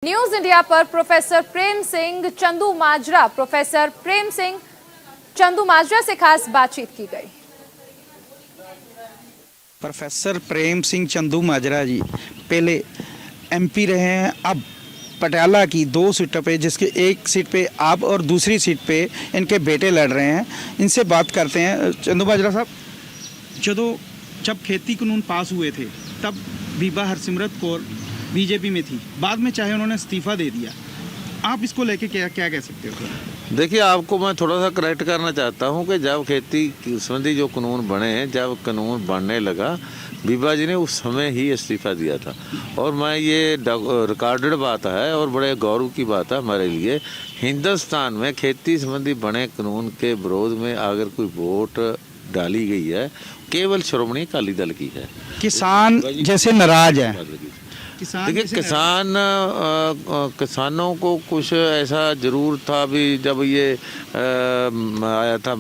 News India पर professor Prem Singh Chandumajra से खास बातचीत की गई। प्रोफेसर प्रेम सिंह चंदूमाजरा जी पहले एमपी रहे हैं, अब पटियाला की 2 सीटों पे, जिसके एक सीट पे आप और दूसरी सीट पे इनके बेटे लड़ रहे हैं। इनसे बात करते हैं। चंदूमाजरा साहब, जब खेती कानून पास हुए थे तब बीबा हरसिमरत कौर बीजेपी में थी, बाद में चाहे उन्होंने इस्तीफा दे दिया, आप इसको लेके क्या कह सकते हो? देखिए, आपको मैं थोड़ा सा करेक्ट करना चाहता हूं कि जब खेती संबंधी जो कानून बने हैं, जब कानून बनने लगा, बीबा जी ने उस समय ही इस्तीफा दिया था। और मैं ये रिकॉर्डेड बात है और बड़े गौरव की बात है हमारे लिए। हिंदुस्तान में खेती संबंधी बने कानून के विरोध में अगर कोई वोट डाली गई है, केवल श्रोमणी अकाली दल की है। किसान जैसे नाराज है। देखिए, किसानों को कुछ ऐसा जरूर था भी, जब ये आया था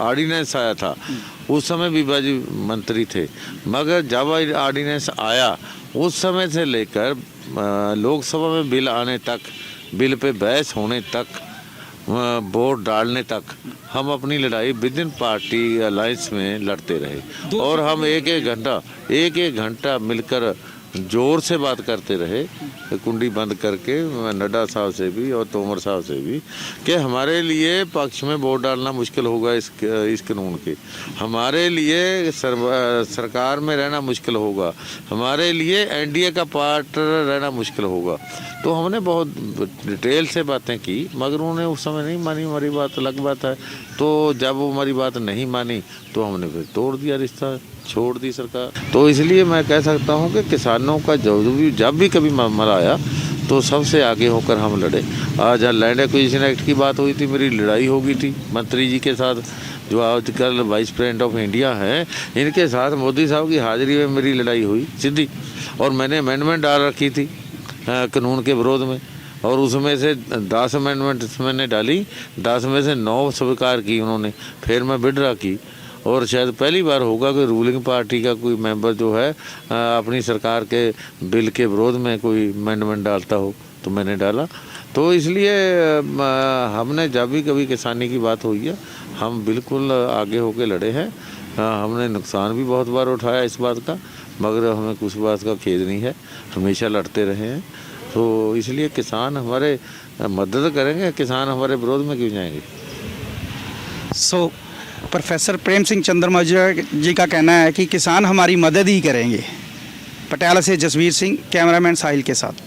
ऑर्डिनेंस आया था, उस समय बीबा जी मंत्री थे। मगर जब ऑर्डिनेंस आया, उस समय से लेकर लोकसभा में बिल आने तक, बिल पे बहस होने तक, वोट डालने तक, हम अपनी लड़ाई विद इन पार्टी अलायंस में लड़ते रहे। और हम एक एक घंटा मिलकर जोर से बात करते रहे, कुंडी बंद करके, नड्डा साहब से भी और तोमर साहब से भी, कि हमारे लिए पक्ष में वोट डालना मुश्किल होगा इस कानून के, हमारे लिए सरकार में रहना मुश्किल होगा, हमारे लिए एनडीए का पार्टनर रहना मुश्किल होगा। तो हमने बहुत डिटेल से बातें की, मगर उन्होंने उस समय नहीं मानी हमारी बात, अलग बात है। तो जब वो हमारी बात नहीं मानी तो हमने फिर तोड़ दिया रिश्ता, छोड़ दी सरकार। तो इसलिए मैं कह सकता हूं कि किसानों का जब भी कभी मामला आया तो सबसे आगे होकर हम लड़े। आज लैंड एक्विजिशन एक्ट की बात हुई थी, मेरी लड़ाई हो गई थी मंत्री जी के साथ, जो आजकल वाइस प्रेसिडेंट ऑफ इंडिया हैं, इनके साथ मोदी साहब की हाजिरी में मेरी लड़ाई हुई सीधी। और मैंने अमेंडमेंट डाल रखी थी कानून के विरोध में, और उसमें से 10 अमेंडमेंट मैंने डाली, 10 में से 9 स्वीकार की उन्होंने। फिर मैं विड्रॉ की, और शायद पहली बार होगा कि रूलिंग पार्टी का कोई मेंबर जो है अपनी सरकार के बिल के विरोध में कोई अमेंडमेंट डालता हो, तो मैंने डाला। तो इसलिए हमने जब भी कभी किसानी की बात हुई है, हम बिल्कुल आगे होके लड़े हैं। हमने नुकसान भी बहुत बार उठाया इस बात का, मगर हमें कुछ बात का खेद नहीं है, हमेशा लड़ते रहे हैं। तो इसलिए किसान हमारे मदद करेंगे, किसान हमारे विरोध में क्यों जाएंगे। प्रोफेसर प्रेम सिंह चंदूमाजरा जी का कहना है कि किसान हमारी मदद ही करेंगे। पटियाला से जसवीर सिंह, कैमरामैन साहिल के साथ।